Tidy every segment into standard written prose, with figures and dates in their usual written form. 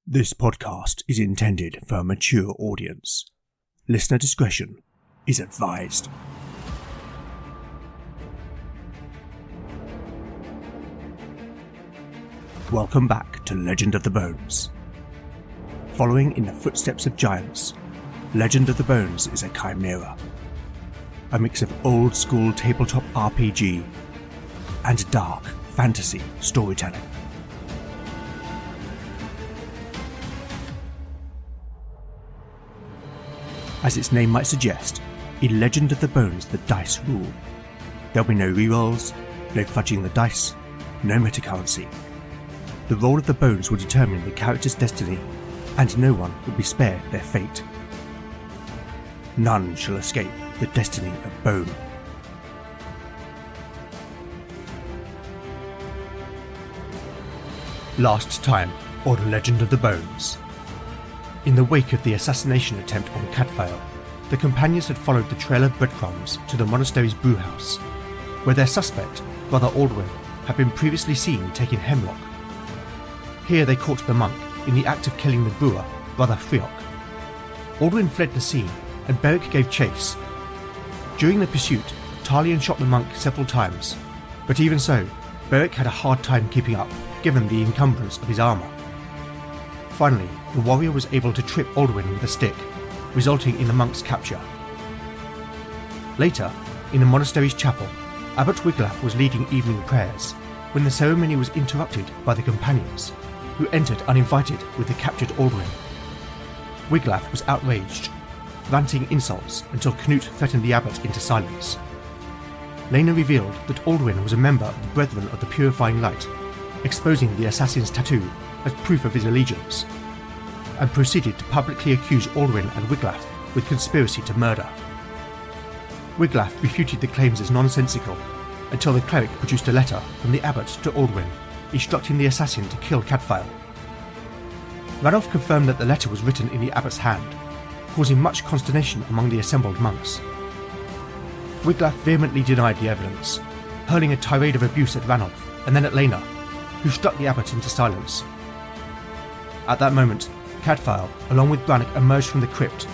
This podcast is intended for a mature audience. Listener discretion is advised. Welcome back to Legend of the Bones. Following in the footsteps of giants, Legend of the Bones is a chimera. A mix of old-school tabletop RPG and dark fantasy storytelling. As its name might suggest, in Legend of the Bones the dice rule. There'll be no rerolls, no fudging the dice, no metacurrency. The roll of the bones will determine the character's destiny, and no one will be spared their fate. None shall escape the destiny of bone. Last time on Legend of the Bones. In the wake of the assassination attempt on Cadfael, the companions had followed the trail of breadcrumbs to the monastery's brewhouse, where their suspect, Brother Aldwyn, had been previously seen taking hemlock. Here they caught the monk in the act of killing the brewer, Brother Friok. Aldwyn fled the scene, and Beric gave chase. During the pursuit, Talion shot the monk several times, but even so, Beric had a hard time keeping up, given the encumbrance of his armour. Finally, the warrior was able to trip Aldwyn with a stick, resulting in the monk's capture. Later, in the monastery's chapel, Abbot Wiglaf was leading evening prayers when the ceremony was interrupted by the companions, who entered uninvited with the captured Aldwyn. Wiglaf was outraged, ranting insults until Canute threatened the abbot into silence. Lena revealed that Aldwyn was a member of the Brethren of the Purifying Light, exposing the assassin's tattoo as proof of his allegiance, and proceeded to publicly accuse Aldwyn and Wiglaf with conspiracy to murder. Wiglaf refuted the claims as nonsensical until the cleric produced a letter from the abbot to Aldwyn, instructing the assassin to kill Cadfael. Ranulf confirmed that the letter was written in the abbot's hand, causing much consternation among the assembled monks. Wiglaf vehemently denied the evidence, hurling a tirade of abuse at Ranulf and then at Lena, who struck the abbot into silence. At that moment, Cadfael, along with Brannock, emerged from the crypt.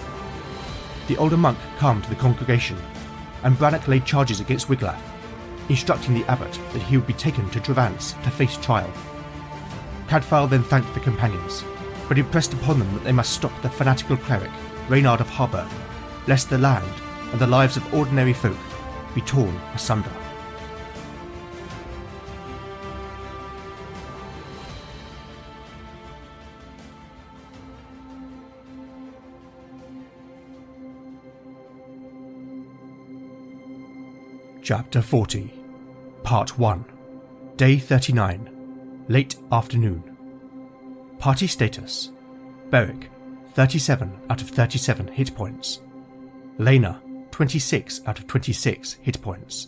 The older monk calmed the congregation, and Brannock laid charges against Wiglaf, instructing the abbot that he would be taken to Dravance to face trial. Cadfael then thanked the companions, but impressed upon them that they must stop the fanatical cleric, Reynard of Harburg, lest the land and the lives of ordinary folk be torn asunder. Chapter 40, Part 1, Day 39, Late Afternoon. Party status: Beric, 37 out of 37 hit points. Lena, 26 out of 26 hit points.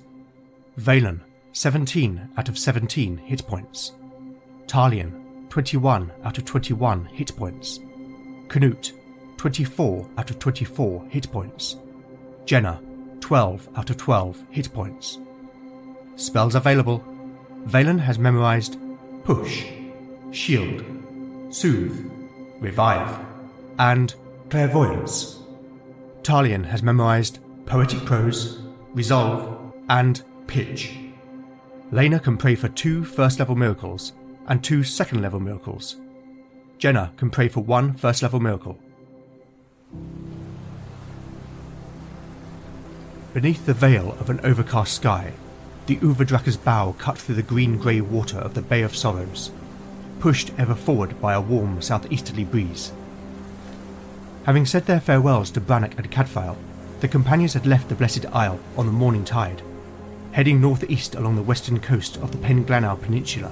Valen, 17 out of 17 hit points. Talion, 21 out of 21 hit points. Canute, 24 out of 24 hit points. Jenna, 12 out of 12 hit points. Spells available: Valen has memorized Push, Shield, Soothe, Revive, and Clairvoyance. Talion has memorized Poetic Prose, Resolve, and Pitch. Lena can pray for 2 first-level miracles and 2 second-level miracles. Jenna can pray for 1 first-level miracle. Beneath the veil of an overcast sky, the Uvadraka's bow cut through the green-grey water of the Bay of Sorrows, pushed ever forward by a warm southeasterly breeze. Having said their farewells to Brannock and Cadfael, the companions had left the Blessed Isle on the morning tide, heading northeast along the western coast of the Penglanau Peninsula.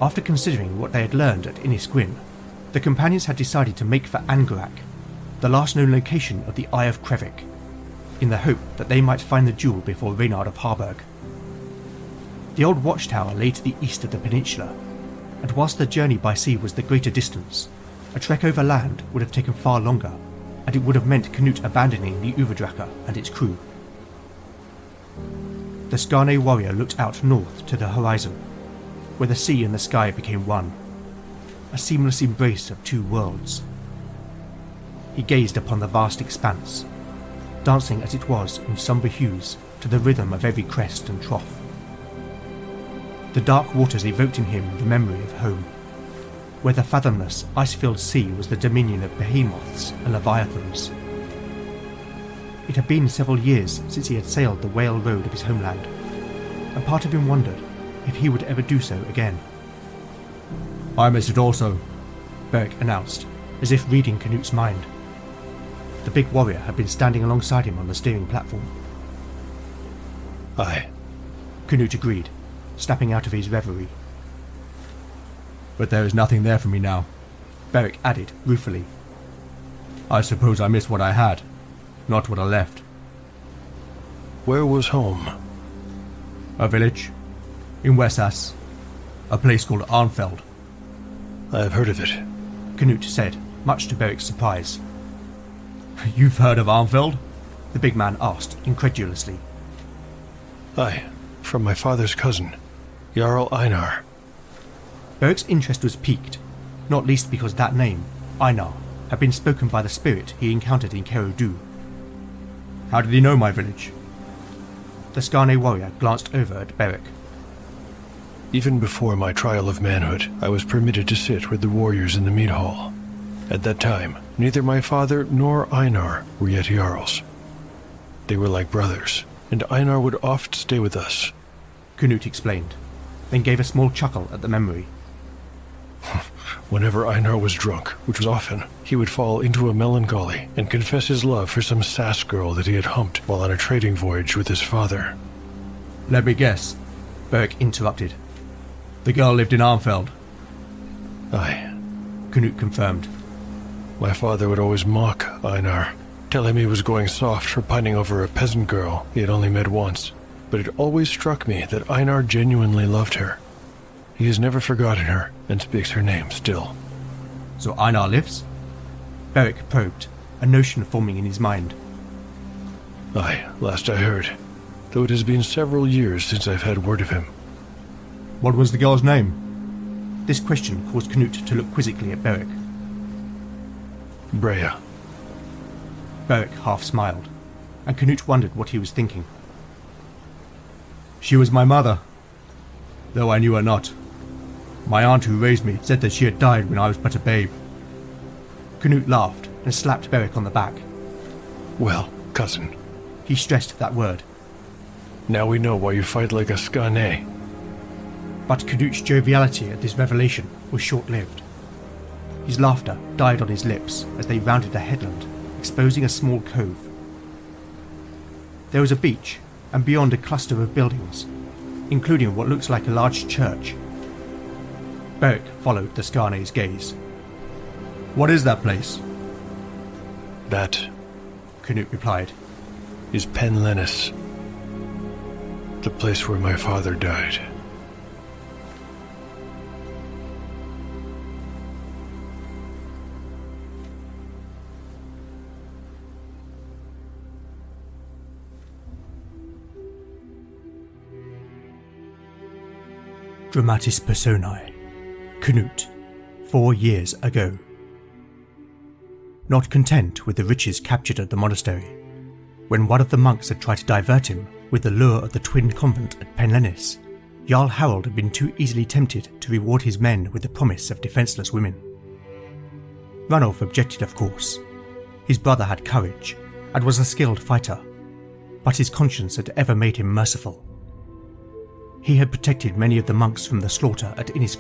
After considering what they had learned at Enys, the companions had decided to make for Angarak, the last known location of the Eye of Krevik, in the hope that they might find the jewel before Reynard of Harburg. The old watchtower lay to the east of the peninsula, and whilst the journey by sea was the greater distance, a trek over land would have taken far longer, and it would have meant Canute abandoning the Uvadraka and its crew. The Skarne warrior looked out north to the horizon, where the sea and the sky became one. a seamless embrace of two worlds. He gazed upon the vast expanse, dancing as it was in sombre hues to the rhythm of every crest and trough. The dark waters evoked in him the memory of home, where the fathomless, ice-filled sea was the dominion of behemoths and leviathans. It had been several years since he had sailed the whale road of his homeland, and part of him wondered if he would ever do so again. "I miss it also," Beric announced, as if reading Canute's mind. The big warrior had been standing alongside him on the steering platform. "Aye," Canute agreed, snapping out of his reverie. "But there is nothing there for me now," Beric added ruefully. "I suppose I miss what I had, not what I left." "Where was home?" "A village, in Wessex, a place called Arnfeld." "I've heard of it," Canute said, much to Beric's surprise. "You've heard of Arnfeld?" the big man asked incredulously. "Aye, from my father's cousin, Jarl Einar." Beric's interest was piqued, not least because that name, Einar, had been spoken by the spirit he encountered in Kerodu. "How did he know my village?" The Skarne warrior glanced over at Beric. "Even before my trial of manhood, I was permitted to sit with the warriors in the mead hall. At that time, neither my father nor Einar were yet Jarls. They were like brothers, and Einar would oft stay with us," Canute explained, then gave a small chuckle at the memory. "Whenever Einar was drunk, which was often, he would fall into a melancholy and confess his love for some sass girl that he had humped while on a trading voyage with his father." "Let me guess," Beric interrupted. "The girl lived in Arnfeld." "Aye," Canute confirmed. "My father would always mock Einar, tell him he was going soft for pining over a peasant girl he had only met once, but it always struck me that Einar genuinely loved her. He has never forgotten her and speaks her name still." "So Einar lives?" Beric probed, a notion forming in his mind. "Aye, last I heard, though it has been several years since I've had word of him." "What was the girl's name?" This question caused Canute to look quizzically at Beric. "Brea." Beric half smiled, and Canute wondered what he was thinking. "She was my mother, though I knew her not. My aunt who raised me said that she had died when I was but a babe." Canute laughed and slapped Beric on the back. "Well, cousin," he stressed that word. "now we know why you fight like a Skarne." But Canute's joviality at this revelation was short-lived. His laughter died on his lips as they rounded a headland, exposing a small cove. There was a beach, and beyond a cluster of buildings, including what looks like a large church. Beric followed the Skarne's gaze. "What is that place?" "That," Canute replied, "is Enys, the place where my father died." Dramatis Personae, Canute, 4 years ago. Not content with the riches captured at the monastery, when one of the monks had tried to divert him with the lure of the twin convent at Enys, Jarl Harald had been too easily tempted to reward his men with the promise of defenceless women. Ranulf objected, of course. His brother had courage and was a skilled fighter, but his conscience had ever made him merciful. He had protected many of the monks from the slaughter at Enys,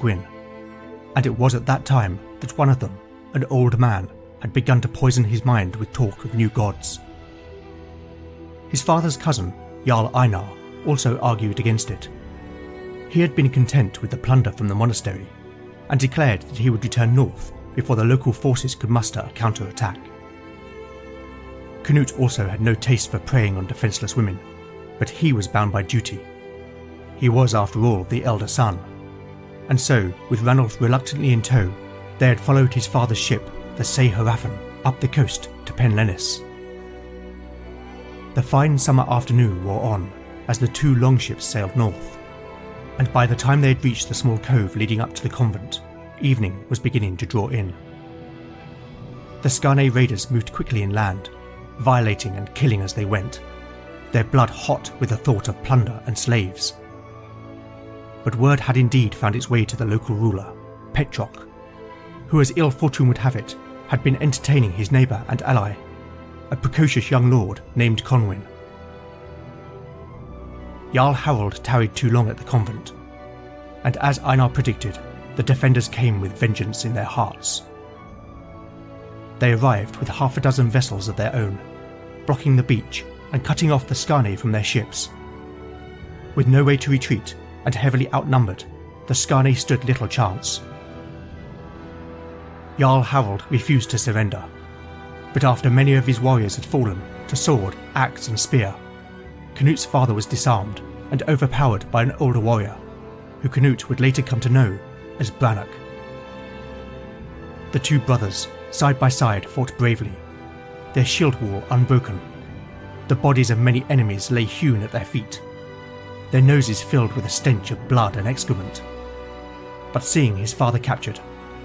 and it was at that time that one of them, an old man, had begun to poison his mind with talk of new gods. His father's cousin, Jarl Einar, also argued against it. He had been content with the plunder from the monastery, and declared that he would return north before the local forces could muster a counter-attack. Canute also had no taste for preying on defenceless women, but he was bound by duty. He was, after all, the elder son, and so, with Ranulf reluctantly in tow, they had followed his father's ship, the Harafan, up the coast to Enys. The fine summer afternoon wore on as the two longships sailed north, and by the time they had reached the small cove leading up to the convent, evening was beginning to draw in. The Skarne raiders moved quickly inland, violating and killing as they went, their blood hot with the thought of plunder and slaves. But word had indeed found its way to the local ruler, Petroc, who, as ill fortune would have it, had been entertaining his neighbour and ally, a precocious young lord named Conwyn. Jarl Harald tarried too long at the convent, and as Einar predicted, the defenders came with vengeance in their hearts. They arrived with half a dozen vessels of their own, blocking the beach and cutting off the Skarne from their ships. With no way to retreat and heavily outnumbered, the Skarne stood little chance. Jarl Harald refused to surrender, but after many of his warriors had fallen to sword, axe and spear, Canute's father was disarmed and overpowered by an older warrior, who Canute would later come to know as Brannock. The two brothers, side by side, fought bravely, their shield wall unbroken. The bodies of many enemies lay hewn at their feet, their noses filled with a stench of blood and excrement. But seeing his father captured,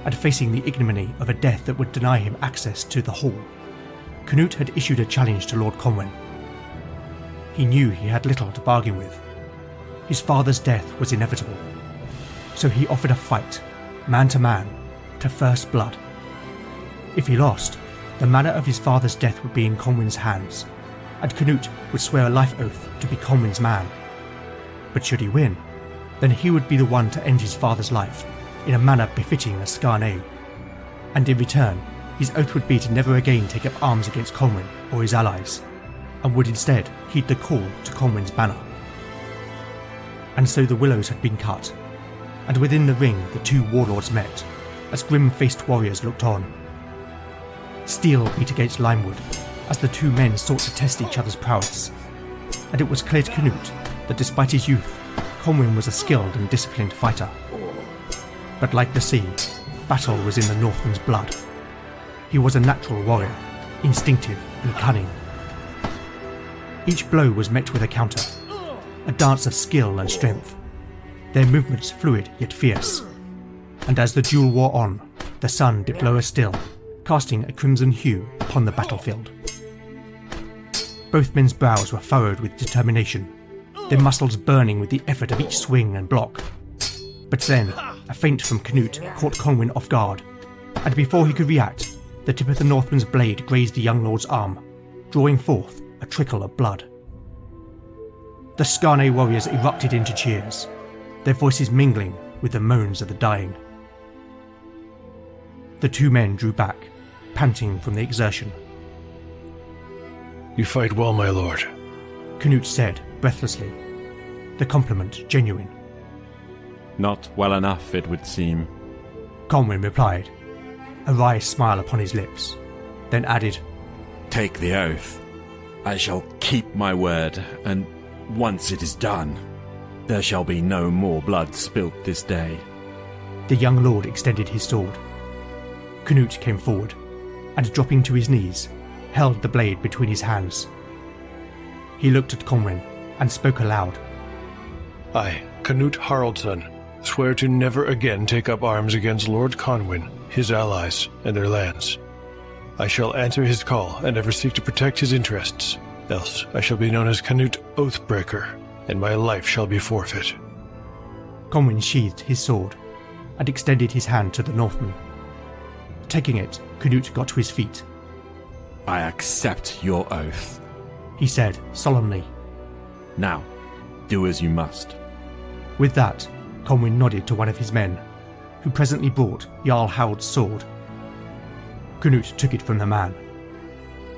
and facing the ignominy of a death that would deny him access to the hall, Canute had issued a challenge to Lord Conwyn. He knew he had little to bargain with. His father's death was inevitable, so he offered a fight, man to man, to first blood. If he lost, the manner of his father's death would be in Conwyn's hands, and Canute would swear a life oath to be Conwyn's man. But should he win, then he would be the one to end his father's life in a manner befitting a Skarne, and in return his oath would be to never again take up arms against Conwyn or his allies, and would instead heed the call to Conwyn's banner. And so the willows had been cut, and within the ring the two warlords met, as grim-faced warriors looked on. Steel beat against limewood as the two men sought to test each other's prowess, and it was clear to Canute that despite his youth, Conwyn was a skilled and disciplined fighter. But like the sea, battle was in the Northman's blood. He was a natural warrior, instinctive and cunning. Each blow was met with a counter, a dance of skill and strength, their movements fluid yet fierce. And as the duel wore on, the sun dipped lower still, casting a crimson hue upon the battlefield. Both men's brows were furrowed with determination, their muscles burning with the effort of each swing and block. But then, a feint from Canute caught Conwyn off guard, and before he could react, the tip of the Northman's blade grazed the young lord's arm, drawing forth a trickle of blood. The Skarne warriors erupted into cheers, their voices mingling with the moans of the dying. The two men drew back, panting from the exertion. "You fight well, my lord," Canute said breathlessly, the compliment genuine. "Not well enough, it would seem," Conwyn replied, a wry smile upon his lips, then added, "Take the oath. I shall keep my word, and once it is done, there shall be no more blood spilt this day." The young lord extended his sword. Canute came forward, and dropping to his knees, held the blade between his hands. He looked at Conwyn and spoke aloud. "I, Canute Haraldson, swear to never again take up arms against Lord Conwyn, his allies, and their lands. I shall answer his call and ever seek to protect his interests, else I shall be known as Canute Oathbreaker, and my life shall be forfeit." Conwyn sheathed his sword and extended his hand to the Northman. Taking it, Canute got to his feet. "I accept your oath," he said solemnly. "Now, do as you must." With that, Conwyn nodded to one of his men, who presently brought Jarl Harald's sword. Canute took it from the man.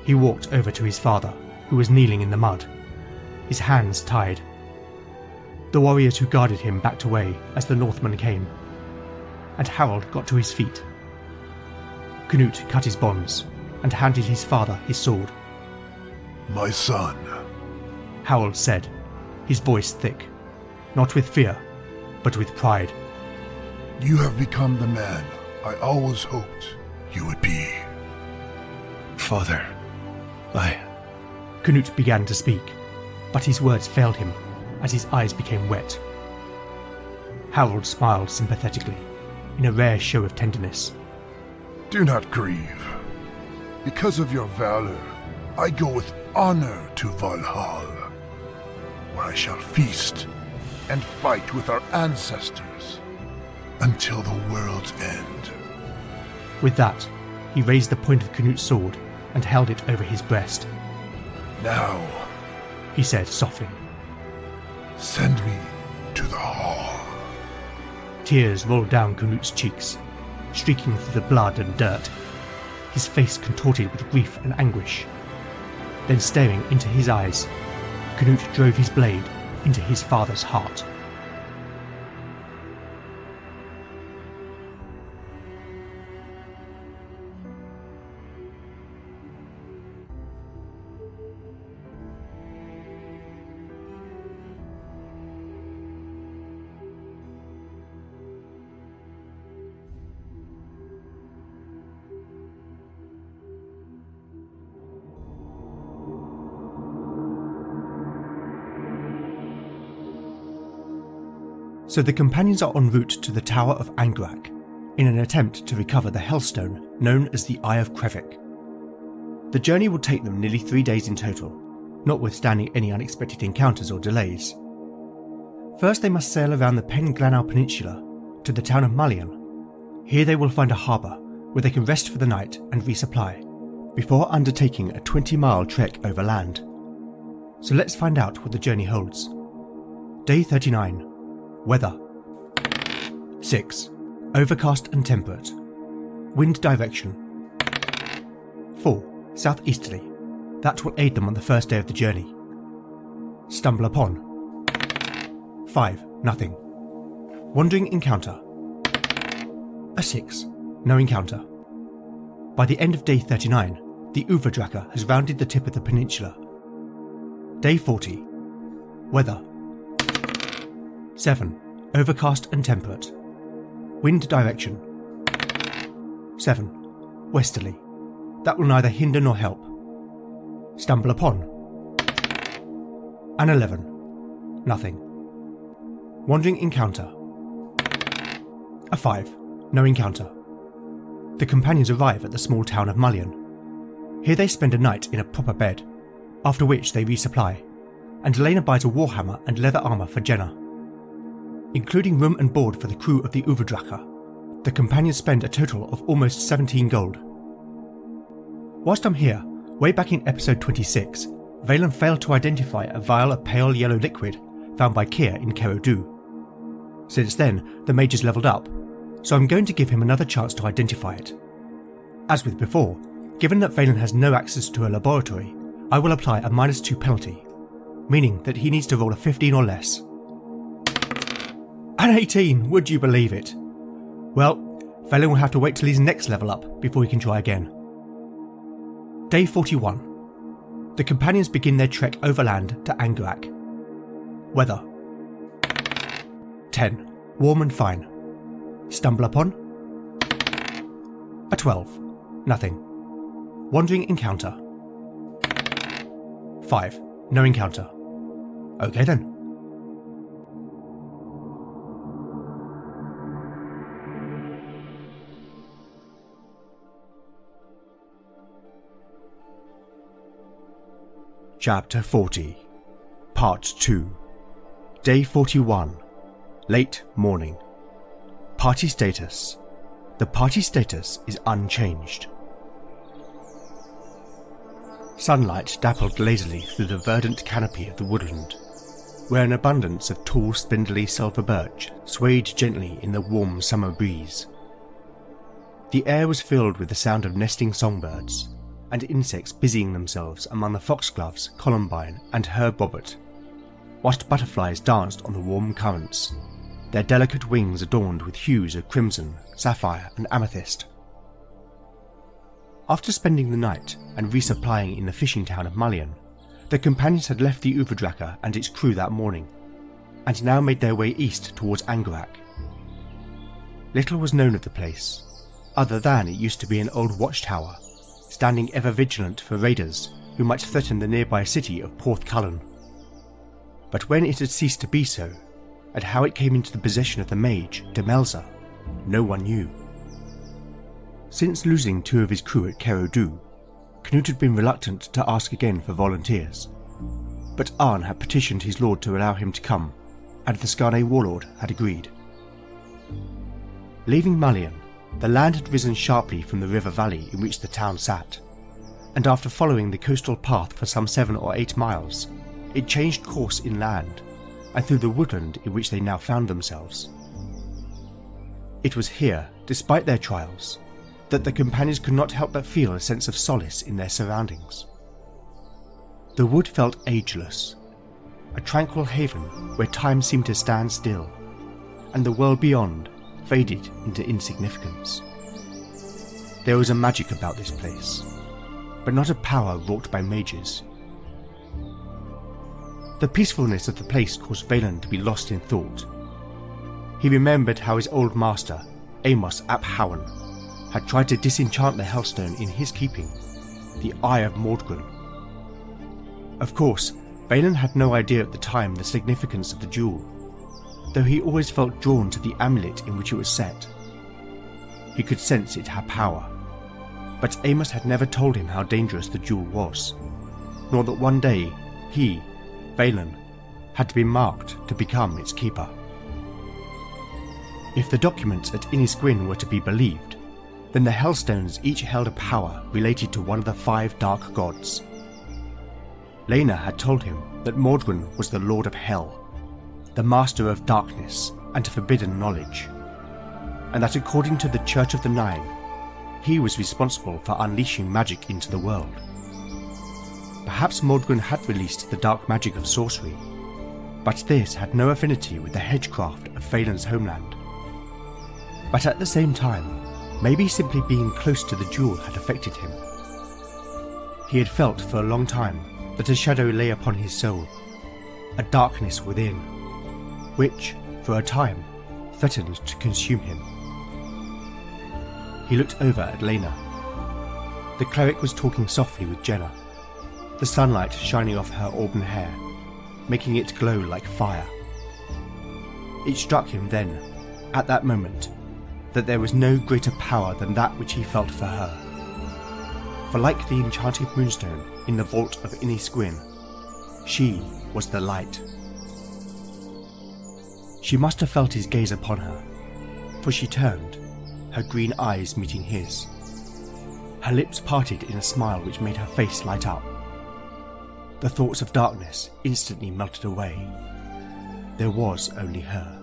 He walked over to his father, who was kneeling in the mud, his hands tied. The warriors who guarded him backed away as the Northman came, and Harald got to his feet. Canute cut his bonds and handed his father his sword. "My son," Harald said, his voice thick, not with fear, but with pride. "you have become the man I always hoped you would be." "Father, Canute began to speak, but his words failed him as his eyes became wet. Harald smiled sympathetically, in a rare show of tenderness. Do not grieve. Because of your valor, I go with honor to Valhalla, where I shall feast and fight with our ancestors until the world's end. With that, he raised the point of Canute's sword and held it over his breast. Now, He said softly. send me to the hall. Tears rolled down Canute's cheeks, streaking through the blood and dirt, his face contorted with grief and anguish. Then staring into his eyes, Canute drove his blade into his father's heart. So the companions are en route to the Tower of Angarak in an attempt to recover the Hellstone known as the Eye of Krevik. The journey will take them nearly 3 days in total, notwithstanding any unexpected encounters or delays. First they must sail around the Pen Glanau Peninsula to the town of Mullion. Here they will find a harbour where they can rest for the night and resupply, before undertaking a 20-mile trek over land. So let's find out what the journey holds. Day 39. Weather. 6. Overcast and temperate. Wind direction. 4. Southeasterly. That will aid them on the first day of the journey. Stumble upon. 5. Nothing. Wandering encounter. A 6. No encounter. By the end of day 39, the Uvadraka has rounded the tip of the peninsula. Day 40. Weather. 7. Overcast and temperate. Wind direction. 7. Westerly. That will neither hinder nor help. Stumble upon. An 11. Nothing. Wandering encounter. A 5. No encounter. The companions arrive at the small town of Mullion. Here they spend a night in a proper bed, after which they resupply, and Elena buys a warhammer and leather armour for Jenna. Including room and board for the crew of the Uvadraka, the companions spend a total of almost 17 gold. Whilst I'm here, way back in episode 26, Valen failed to identify a vial of pale yellow liquid found by Kier in Kerodu. Since then, the mage's leveled up, so I'm going to give him another chance to identify it. As with before, given that Valen has no access to a laboratory, I will apply a -2 penalty, meaning that he needs to roll a 15 or less. An 18, would you believe it? Well, Valen will have to wait till his next level up before he can try again. Day 41. The companions begin their trek overland to Angarak. Weather. 10. Warm and fine. Stumble upon. A 12. Nothing. Wandering encounter. 5. No encounter. Okay then. Chapter 40. Part 2. Day 41. Late morning. Party status. The party status is unchanged. Sunlight dappled lazily through the verdant canopy of the woodland, where an abundance of tall spindly silver birch swayed gently in the warm summer breeze. The air was filled with the sound of nesting songbirds, and insects busying themselves among the foxgloves, columbine, and herb bobbet, whilst butterflies danced on the warm currents, their delicate wings adorned with hues of crimson, sapphire, and amethyst. After spending the night and resupplying in the fishing town of Mullion, the companions had left the Uvadraka and its crew that morning, and now made their way east towards Angarak. Little was known of the place, other than it used to be an old watchtower, standing ever vigilant for raiders who might threaten the nearby city of Porthcullen. But when it had ceased to be so, and how it came into the possession of the mage, Demelza, No one knew. Since losing 2 of his crew at Kerodu, Canute had been reluctant to ask again for volunteers, but Arn had petitioned his lord to allow him to come, and the Skarne warlord had agreed. Leaving Mullion, the land had risen sharply from the river valley in which the town sat, and after following the coastal path for some 7 or 8 miles, it changed course inland and through the woodland in which they now found themselves. It was here, despite their trials, that the companions could not help but feel a sense of solace in their surroundings. The wood felt ageless, a tranquil haven where time seemed to stand still, and the world beyond faded into insignificance. There was a magic about this place, but not a power wrought by mages. The peacefulness of the place caused Valen to be lost in thought. He remembered how his old master, Amos ap Howen, had tried to disenchant the Hellstone in his keeping, the Eye of Mordgren. Of course, Valen had no idea at the time the significance of the jewel, though he always felt drawn to the amulet in which it was set. He could sense it had power, but Amos had never told him how dangerous the jewel was, nor that one day he, Valen, had been marked to become its keeper. If the documents at Enys were to be believed, then the Hellstones each held a power related to one of the 5 dark gods. Lena had told him that Mordgren was the Lord of Hell, the Master of Darkness and Forbidden Knowledge, and that according to the Church of the Nine, he was responsible for unleashing magic into the world. Perhaps Mordgren had released the dark magic of sorcery, but this had no affinity with the hedgecraft of Valen's homeland. But at the same time, maybe simply being close to the jewel had affected him. He had felt for a long time that a shadow lay upon his soul, a darkness within, which, for a time, threatened to consume him. He looked over at Lena. The cleric was talking softly with Jenna, the sunlight shining off her auburn hair, making it glow like fire. It struck him then, at that moment, that there was no greater power than that which he felt for her. For like the enchanted moonstone in the vault of Enys, she was the light. She must have felt his gaze upon her, for she turned, her green eyes meeting his. Her lips parted in a smile which made her face light up. The thoughts of darkness instantly melted away. There was only her.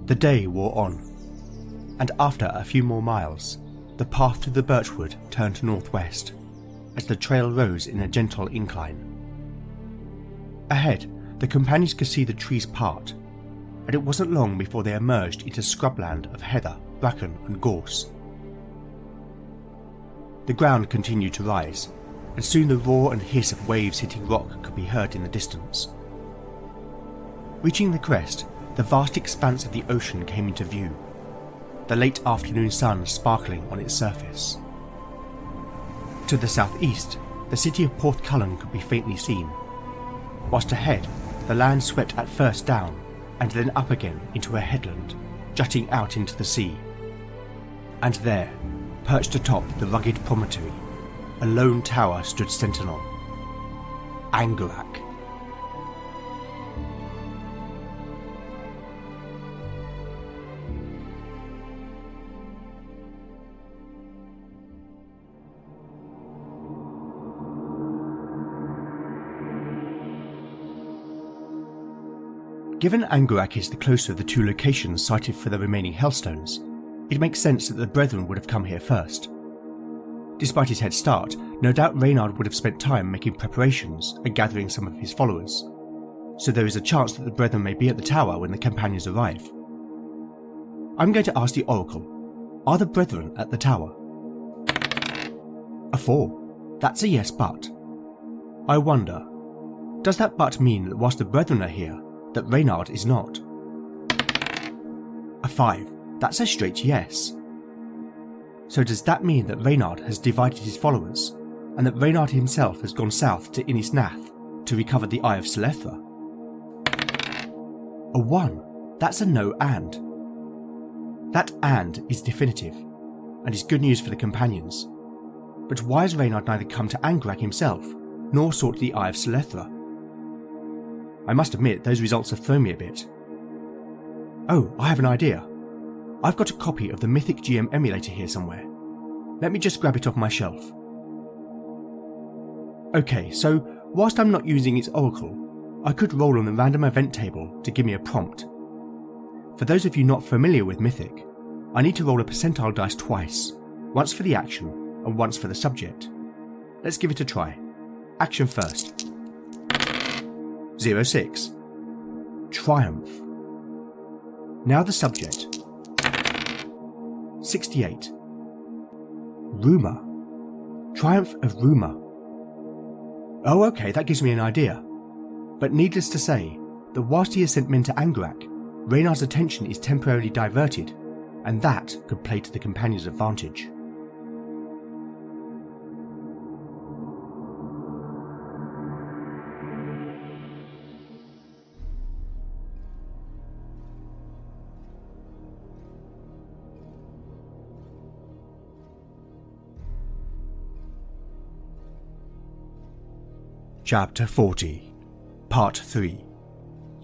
The day wore on, and after a few more miles, the path through the birchwood turned northwest, as the trail rose in a gentle incline. Ahead, the companions could see the trees part, and it wasn't long before they emerged into scrubland of heather, bracken and gorse. The ground continued to rise, and soon the roar and hiss of waves hitting rock could be heard in the distance. Reaching the crest, the vast expanse of the ocean came into view, the late afternoon sun sparkling on its surface. To the southeast, the city of Porthcullen could be faintly seen, whilst ahead the land swept at first down and then up again into a headland, jutting out into the sea. And there, perched atop the rugged promontory, a lone tower stood sentinel. Angarak. Given Angarak is the closer of the 2 locations cited for the remaining Hellstones, it makes sense that the Brethren would have come here first. Despite his head start, no doubt Reynard would have spent time making preparations and gathering some of his followers, so there is a chance that the Brethren may be at the tower when the companions arrive. I'm going to ask the Oracle, are the Brethren at the tower? A 4. That's a yes but. I wonder, does that but mean that whilst the Brethren are here, that Reynard is not? A 5. That's a straight yes. So does that mean that Reynard has divided his followers, and that Reynard himself has gone south to Enys to recover the Eye of Selethra. A 1. That's a no and. That and is definitive, and is good news for the companions. But why has Reynard neither come to Angarak himself, nor sought the Eye of Selethra? I must admit, those results have thrown me a bit. Oh, I have an idea. I've got a copy of the Mythic GM emulator here somewhere. Let me just grab it off my shelf. Okay, so whilst I'm not using its oracle, I could roll on the random event table to give me a prompt. For those of you not familiar with Mythic, I need to roll a percentile dice twice, once for the action and once for the subject. Let's give it a try. Action first. 06. Triumph. Now the subject. 68. Rumour. Triumph of Rumour. Oh, okay, that gives me an idea. But needless to say, that whilst he has sent men to Angarak, Reynard's attention is temporarily diverted, and that could play to the companions' advantage. Chapter 40, Part 3,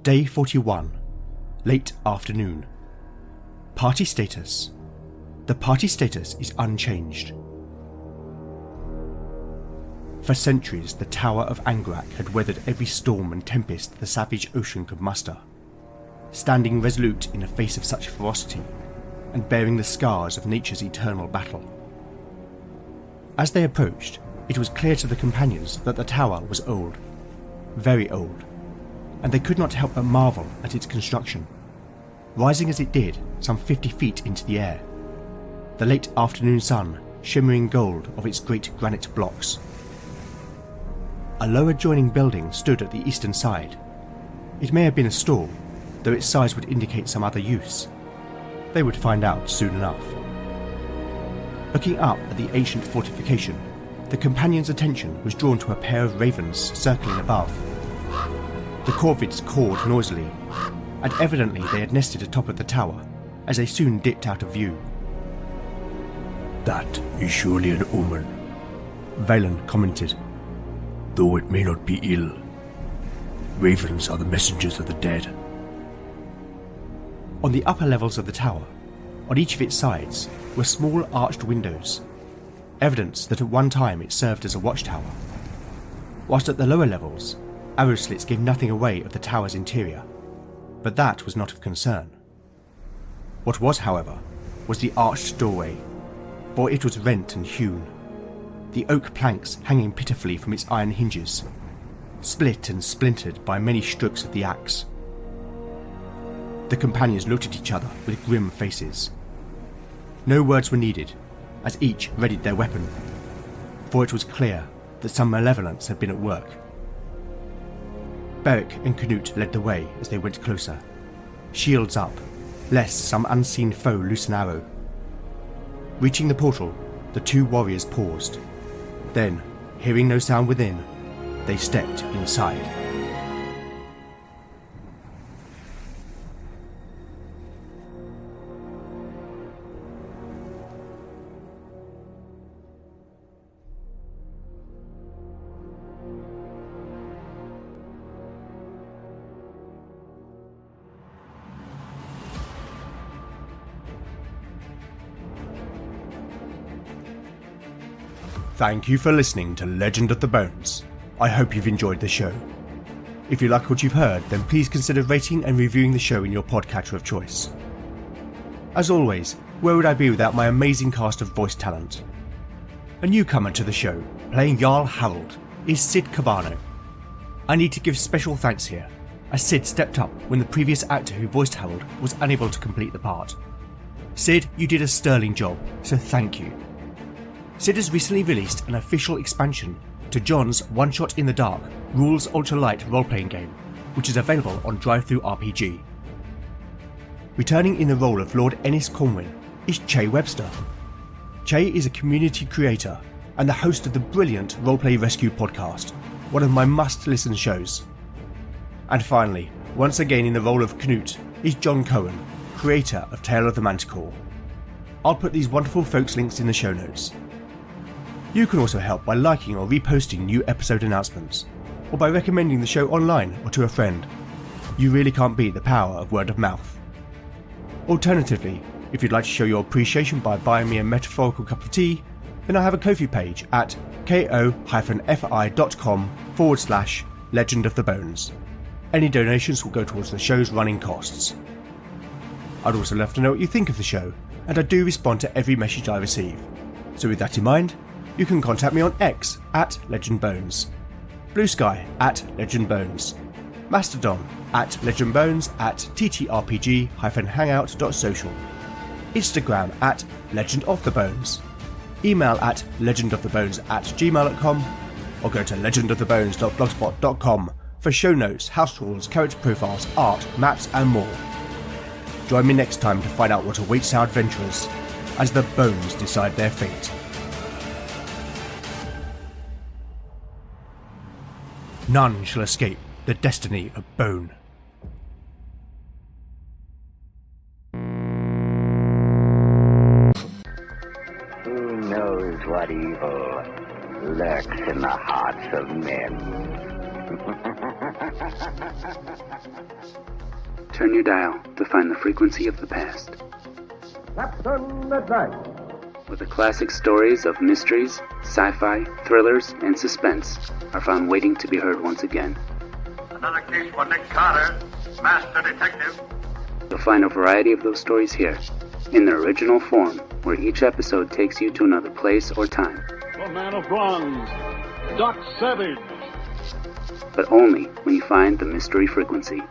Day 41, Late Afternoon. Party status. The party status is unchanged. For centuries, the Tower of Angarak had weathered every storm and tempest the savage ocean could muster, standing resolute in the face of such ferocity, and bearing the scars of nature's eternal battle. As they approached, it was clear to the companions that the tower was old, very old, and they could not help but marvel at its construction, rising as it did some 50 feet into the air, the late afternoon sun shimmering gold of its great granite blocks. A low adjoining building stood at the eastern side. It may have been a store, though its size would indicate some other use. They would find out soon enough. Looking up at the ancient fortification, the companions' attention was drawn to a pair of ravens circling above. The corvids cawed noisily, and evidently they had nested atop of the tower, as they soon dipped out of view. "That is surely an omen," Valen commented. "though it may not be ill. Ravens are the messengers of the dead." On the upper levels of the tower, on each of its sides, were small arched windows, evidence that at one time it served as a watchtower, whilst at the lower levels, arrow slits gave nothing away of the tower's interior, but that was not of concern. What was, however, was the arched doorway, for it was rent and hewn, the oak planks hanging pitifully from its iron hinges, split and splintered by many strokes of the axe. The companions looked at each other with grim faces. No words were needed, as each readied their weapon, for it was clear that some malevolence had been at work. Beric and Canute led the way as they went closer, shields up, lest some unseen foe loose an arrow. Reaching the portal, the two warriors paused. Then, hearing no sound within, they stepped inside. Thank you for listening to Legend of the Bones. I hope you've enjoyed the show. If you like what you've heard, then please consider rating and reviewing the show in your podcatcher of choice. As always, where would I be without my amazing cast of voice talent? A newcomer to the show, playing Jarl Harald, is Cid Carbano. I need to give special thanks here, as Cid stepped up when the previous actor who voiced Harald was unable to complete the part. Cid, you did a sterling job, so thank you. Cid has recently released an official expansion to Jon's One Shot in the Dark Rules Ultralight role-playing game, which is available on Drive-Thru RPG. Returning in the role of Lord Enys Conwyn is Che Webster. Che is a community creator and the host of the brilliant Roleplay Rescue podcast, one of my must-listen shows. And finally, once again in the role of Canute, is Jon Cohen, creator of Tale of the Manticore. I'll put these wonderful folks' links in the show notes. You can also help by liking or reposting new episode announcements, or by recommending the show online or to a friend. You really can't beat the power of word of mouth. Alternatively, if you'd like to show your appreciation by buying me a metaphorical cup of tea, then I have a Ko-fi page at ko-fi.com/Legend of the Bones. Any donations will go towards the show's running costs. I'd also love to know what you think of the show, and I do respond to every message I receive. So with that in mind, you can contact me on X at LegendBones, Blue Sky at LegendBones, Mastodon at LegendBones at ttrpg-hangout.social, Instagram at LegendOfTheBones, email at legendofthebones@gmail.com, or go to legendofthebones.blogspot.com for show notes, house rules, character profiles, art, maps and more. Join me next time to find out what awaits our adventurers as the bones decide their fate. None shall escape the destiny of Bone. Who knows what evil lurks in the hearts of men? Turn your dial to find the frequency of the past. Captain Advice. Where the classic stories of mysteries, sci-fi, thrillers, and suspense are found waiting to be heard once again. Another case for Nick Carter, Master Detective. You'll find a variety of those stories here, in their original form, where each episode takes you to another place or time. The Man of Bronze, Doc Savage. But only when you find the mystery frequency.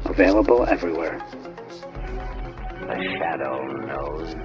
Available everywhere. The Shadow knows.